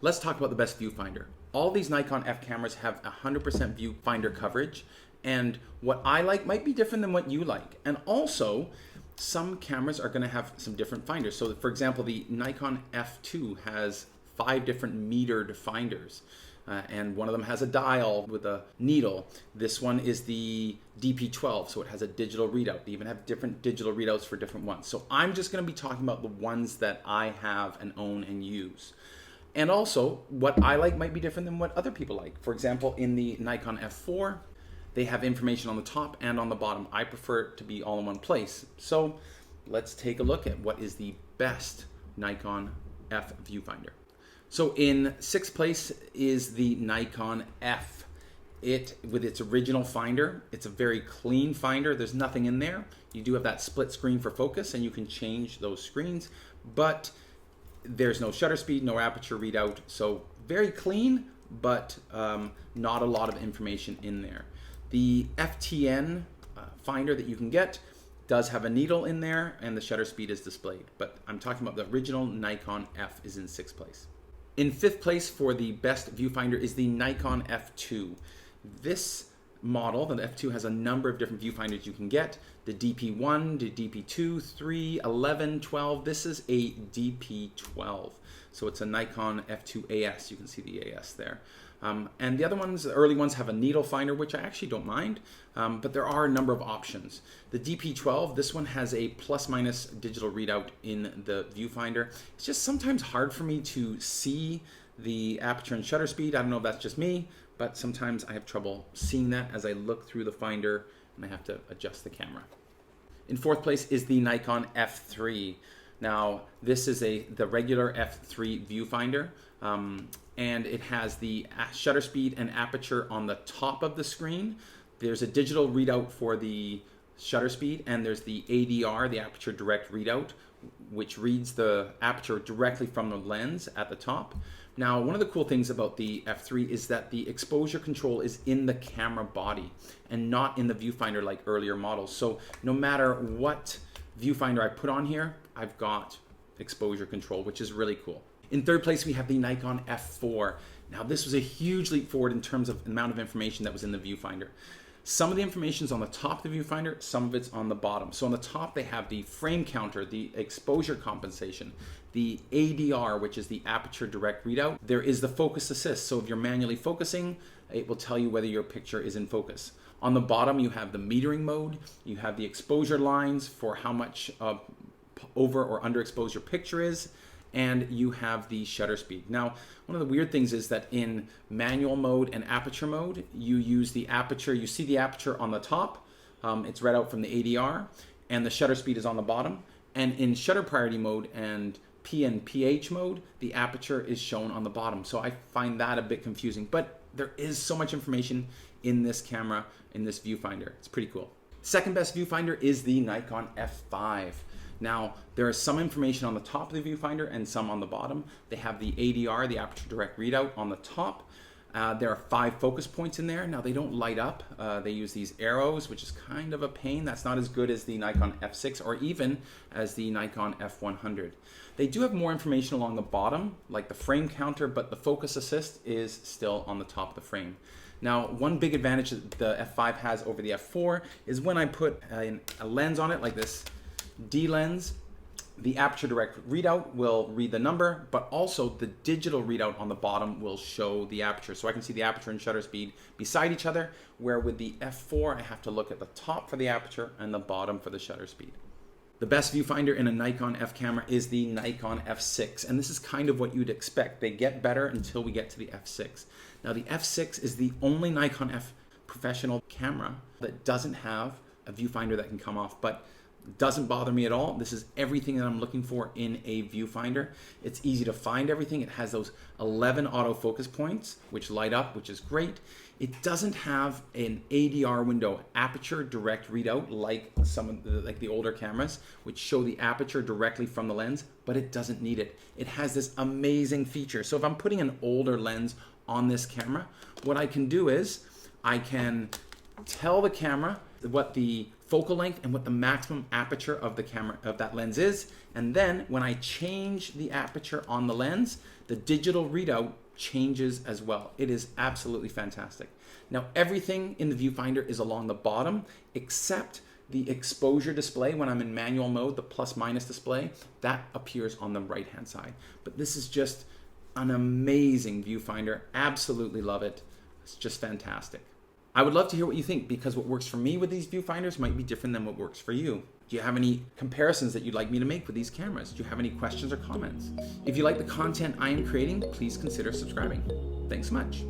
Let's talk about the best viewfinder. All these Nikon F cameras have 100% viewfinder coverage, and what I like might be different than what you like. And also, some cameras are going to have some different finders. So for example, the Nikon F2 has 5 different metered finders. And one of them has a dial with a needle. This one is the DP12, so it has a digital readout. They even have different digital readouts for different ones. So I'm just going to be talking about the ones that I have and own and use. And also, what I like might be different than what other people like. For example, in the Nikon F4, they have information on the top and on the bottom. I prefer it to be all in one place. So let's take a look at what is the best Nikon F viewfinder. So in 6th place is the Nikon F. With its original finder, it's a very clean finder. There's nothing in there. You do have that split screen for focus, and you can change those screens, but there's no shutter speed, no aperture readout. So very clean, but not a lot of information in there. The FTN finder that you can get does have a needle in there, and the shutter speed is displayed. But I'm talking about the original Nikon F is in 6th place. In 5th place for the best viewfinder is the Nikon F2. This model, the F2, has a number of different viewfinders you can get. The DP1, the DP2, 3, 11, 12. This is a DP12. So it's a Nikon F2 AS. You can see the AS there. And the other ones, the early ones, have a needle finder, which I actually don't mind, but there are a number of options. The DP12, this one has a plus minus digital readout in the viewfinder. It's just sometimes hard for me to see the aperture and shutter speed. I don't know if that's just me, but sometimes I have trouble seeing that as I look through the finder and I have to adjust the camera. In 4th place is the Nikon F3. Now, this is the regular F3 viewfinder, and it has the shutter speed and aperture on the top of the screen. There's a digital readout for the shutter speed, and there's the ADR, the aperture direct readout, which reads the aperture directly from the lens at the top. Now, one of the cool things about the F3 is that the exposure control is in the camera body and not in the viewfinder like earlier models. So no matter what viewfinder I put on here, I've got exposure control, which is really cool. In 3rd place, we have the Nikon F4. Now, this was a huge leap forward in terms of the amount of information that was in the viewfinder. Some of the information is on the top of the viewfinder, some of it's on the bottom. So on the top, they have the frame counter, the exposure compensation, the ADR, which is the aperture direct readout. There is the focus assist. So if you're manually focusing, it will tell you whether your picture is in focus. On the bottom, you have the metering mode. You have the exposure lines for how much over or underexposed your picture is, and you have the shutter speed. Now, one of the weird things is that in manual mode and aperture mode, you use the aperture, you see the aperture on the top, it's read out from the ADR, and the shutter speed is on the bottom. And in shutter priority mode and P and PH mode, the aperture is shown on the bottom. So I find that a bit confusing, but there is so much information in this camera, in this viewfinder. It's pretty cool. Second best viewfinder is the Nikon F5. Now, there is some information on the top of the viewfinder and some on the bottom. They have the ADR, the aperture direct readout, on the top. There are 5 focus points in there. Now, they don't light up. They use these arrows, which is kind of a pain. That's not as good as the Nikon F6 or even as the Nikon F100. They do have more information along the bottom, like the frame counter, but the focus assist is still on the top of the frame. Now, one big advantage that the F5 has over the F4 is when I put a lens on it like this, D lens, the aperture direct readout will read the number, but also the digital readout on the bottom will show the aperture. So I can see the aperture and shutter speed beside each other, where with the F4, I have to look at the top for the aperture and the bottom for the shutter speed. The best viewfinder in a Nikon F camera is the Nikon F6, and this is kind of what you'd expect. They get better until we get to the F6. Now, the F6 is the only Nikon F professional camera that doesn't have a viewfinder that can come off, but doesn't bother me at all. This is everything that I'm looking for in a viewfinder. It's easy to find everything. It has those 11 autofocus points, which light up, which is great. It doesn't have an ADR window, aperture direct readout, like the older cameras, which show the aperture directly from the lens, but it doesn't need it. It has this amazing feature. So if I'm putting an older lens on this camera, what I can do is I can tell the camera what the focal length and what the maximum aperture of the camera of that lens is. And then when I change the aperture on the lens, the digital readout changes as well. It is absolutely fantastic. Now, everything in the viewfinder is along the bottom except the exposure display. When I'm in manual mode, the plus minus display, that appears on the right hand side. But this is just an amazing viewfinder. Absolutely love it. It's just fantastic. I would love to hear what you think, because what works for me with these viewfinders might be different than what works for you. Do you have any comparisons that you'd like me to make with these cameras? Do you have any questions or comments? If you like the content I am creating, please consider subscribing. Thanks so much.